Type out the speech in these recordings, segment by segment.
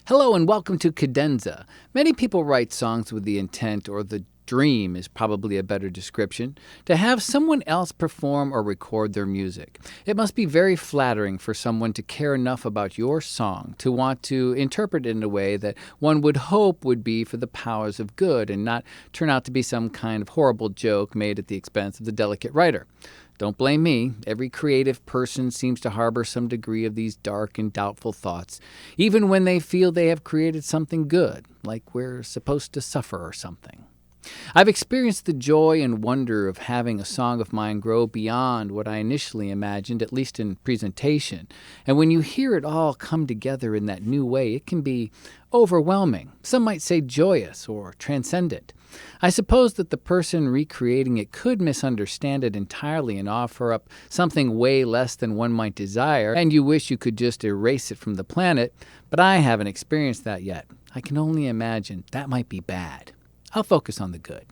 Hello and welcome to Cadenza. Many people write songs with the intent, or the dream is probably a better description, to have someone else perform or record their music. It must be very flattering for someone to care enough about your song to want to interpret it in a way that one would hope would be for the powers of good and not turn out to be some kind of horrible joke made at the expense of the delicate writer. Don't blame me. Every creative person seems to harbor some degree of these dark and doubtful thoughts, even when they feel they have created something good, like we're supposed to suffer or something. I've experienced the joy and wonder of having a song of mine grow beyond what I initially imagined, at least in presentation. And when you hear it all come together in that new way, it can be overwhelming. Some might say joyous or transcendent. I suppose that the person recreating it could misunderstand it entirely and offer up something way less than one might desire, and you wish you could just erase it from the planet, but I haven't experienced that yet. I can only imagine that might be bad. I'll focus on the good.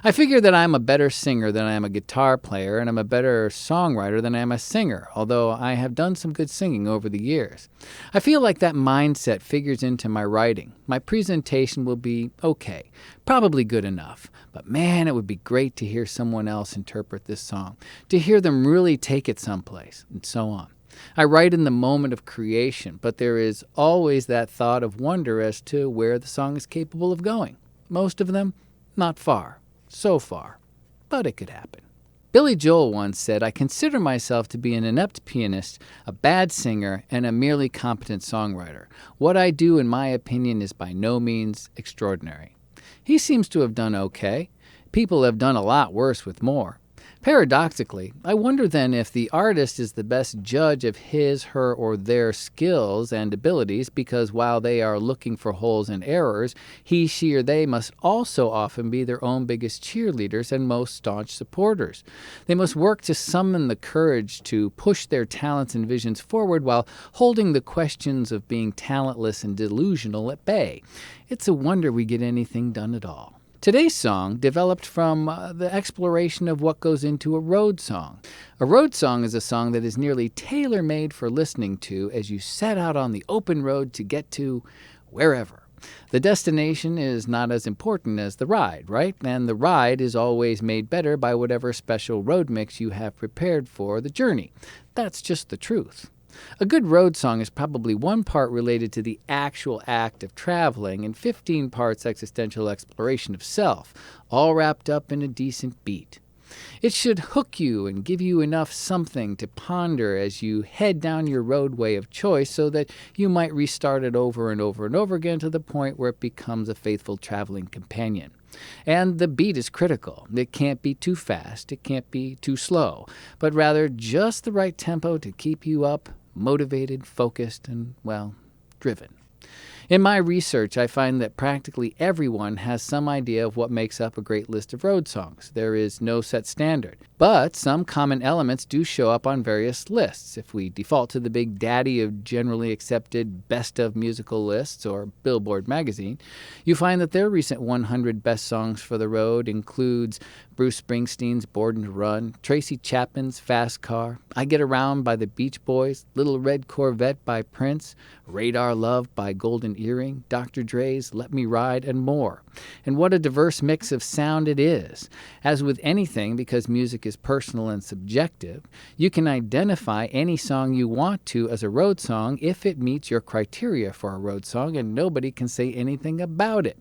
I figure that I'm a better singer than I am a guitar player, and I'm a better songwriter than I am a singer, although I have done some good singing over the years. I feel like that mindset figures into my writing. My presentation will be okay, probably good enough, but man, it would be great to hear someone else interpret this song, to hear them really take it someplace, and so on. I write in the moment of creation, but there is always that thought of wonder as to where the song is capable of going. Most of them, not far. So far. But it could happen. Billy Joel once said, "I consider myself to be an inept pianist, a bad singer, and a merely competent songwriter. What I do, in my opinion, is by no means extraordinary." He seems to have done okay. People have done a lot worse with more. Paradoxically, I wonder then if the artist is the best judge of his, her, or their skills and abilities, because while they are looking for holes and errors, he, she, or they must also often be their own biggest cheerleaders and most staunch supporters. They must work to summon the courage to push their talents and visions forward while holding the questions of being talentless and delusional at bay. It's a wonder we get anything done at all. Today's song developed from the exploration of what goes into a road song. A road song is a song that is nearly tailor-made for listening to as you set out on the open road to get to wherever. The destination is not as important as the ride, right? And the ride is always made better by whatever special road mix you have prepared for the journey. That's just the truth. A good road song is probably 1 part related to the actual act of traveling and 15 parts existential exploration of self, all wrapped up in a decent beat. It should hook you and give you enough something to ponder as you head down your roadway of choice so that you might restart it over and over and over again to the point where it becomes a faithful traveling companion. And the beat is critical. It can't be too fast, it can't be too slow, but rather just the right tempo to keep you up, motivated, focused, and, well, driven. In my research, I find that practically everyone has some idea of what makes up a great list of road songs. There is no set standard. But some common elements do show up on various lists. If we default to the big daddy of generally accepted best of musical lists, or Billboard magazine, you find that their recent 100 best songs for the road includes Bruce Springsteen's Born to Run, Tracy Chapman's Fast Car, I Get Around by the Beach Boys, Little Red Corvette by Prince, Radar Love by Golden Earring, Dr. Dre's Let Me Ride, and more. And what a diverse mix of sound it is. As with anything, because music is personal and subjective, you can identify any song you want to as a road song if it meets your criteria for a road song, and nobody can say anything about it,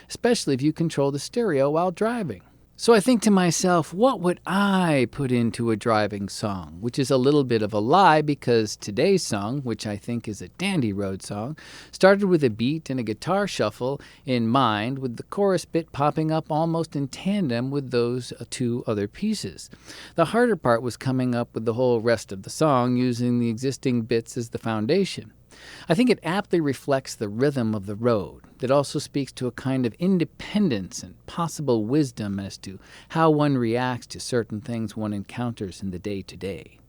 especially if you control the stereo while driving. So I think to myself, what would I put into a driving song? Which is a little bit of a lie, because today's song, which I think is a dandy road song, started with a beat and a guitar shuffle in mind, with the chorus bit popping up almost in tandem with those 2 other pieces. The harder part was coming up with the whole rest of the song using the existing bits as the foundation. I think it aptly reflects the rhythm of the road. It also speaks to a kind of independence and possible wisdom as to how one reacts to certain things one encounters in the day-to-day.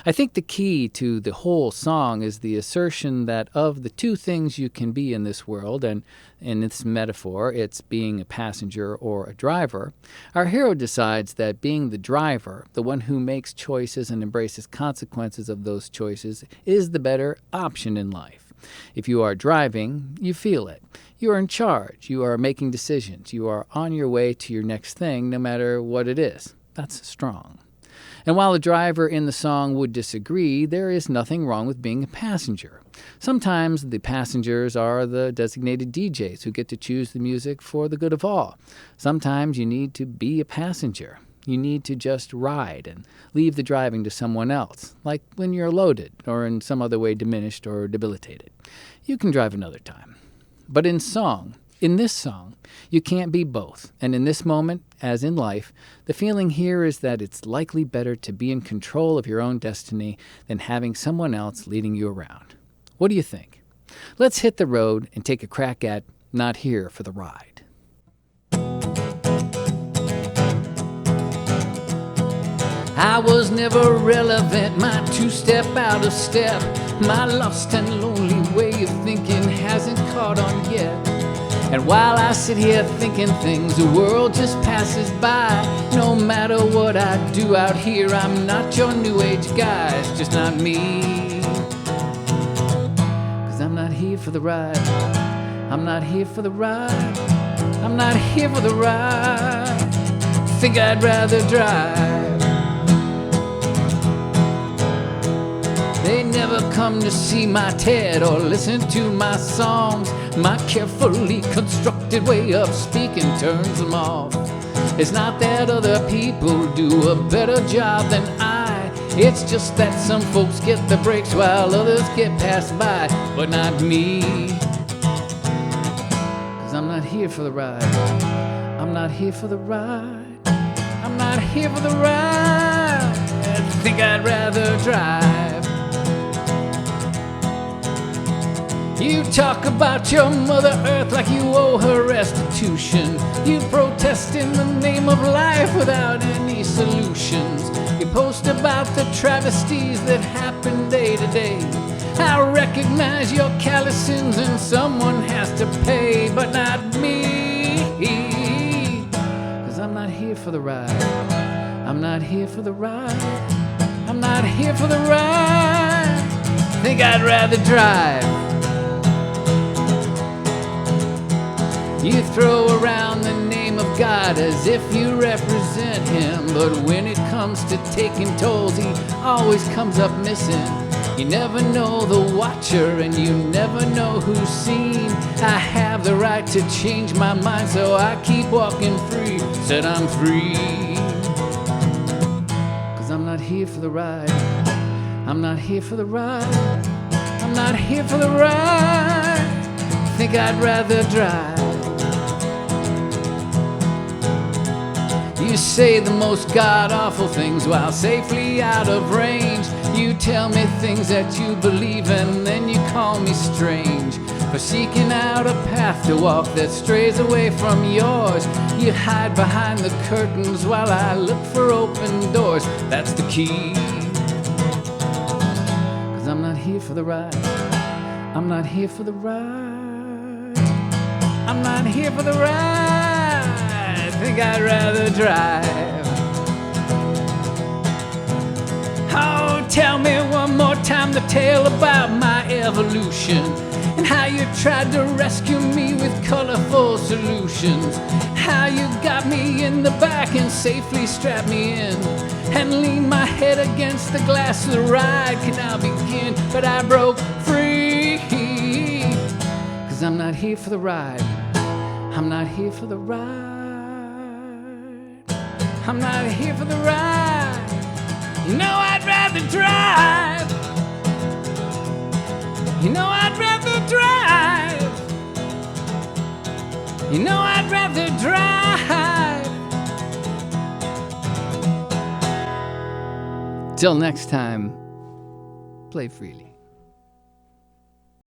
I think the key to the whole song is the assertion that of the 2 things you can be in this world, and in this metaphor it's being a passenger or a driver, our hero decides that being the driver, the one who makes choices and embraces consequences of those choices, is the better option in life. If you are driving, you feel it. You are in charge. You are making decisions. You are on your way to your next thing, no matter what it is. That's strong. And while the driver in the song would disagree, there is nothing wrong with being a passenger. Sometimes the passengers are the designated DJs who get to choose the music for the good of all. Sometimes you need to be a passenger. You need to just ride and leave the driving to someone else, like when you're loaded or in some other way diminished or debilitated. You can drive another time. But in this song, you can't be both. And in this moment, as in life, the feeling here is that it's likely better to be in control of your own destiny than having someone else leading you around. What do you think? Let's hit the road and take a crack at Not Here for the Ride. I was never relevant, my two-step out of step. My lost and lonely way of thinking hasn't caught on yet. And while I sit here thinking things, the world just passes by. No matter what I do out here, I'm not your new age guy. It's just not me. 'Cause I'm not here for the ride. I'm not here for the ride. I'm not here for the ride. Think I'd rather drive. They never come to see my TED or listen to my songs. My carefully constructed way of speaking turns them off. It's not that other people do a better job than I. It's just that some folks get the breaks while others get passed by. But not me. 'Cause I'm not here for the ride. I'm not here for the ride. I'm not here for the ride. I think I'd rather drive. You talk about your Mother Earth like you owe her restitution. You protest in the name of life without any solutions. You post about the travesties that happen day to day. I recognize your callous sins and someone has to pay, but not me. 'Cause I'm not here for the ride. I'm not here for the ride. I'm not here for the ride. Think I'd rather drive. You throw around the name of God as if you represent him, but when it comes to taking tolls, he always comes up missing. You never know the watcher and you never know who's seen. I have the right to change my mind, so I keep walking free. Said I'm free. 'Cause I'm not here for the ride. I'm not here for the ride. I'm not here for the ride. Think I'd rather drive. You say the most god-awful things while safely out of range. You tell me things that you believe and then you call me strange for seeking out a path to walk that strays away from yours. You hide behind the curtains while I look for open doors. That's the key. 'Cause I'm not here for the ride. I'm not here for the ride. I'm not here for the ride. I think I'd rather drive. Oh, tell me one more time the tale about my evolution and how you tried to rescue me with colorful solutions. How you got me in the back and safely strapped me in and leaned my head against the glass so the ride can now begin. But I broke free. 'Cause I'm not here for the ride. I'm not here for the ride. I'm not here for the ride. You know I'd rather drive. You know I'd rather drive. You know I'd rather drive. Till next time, play freely.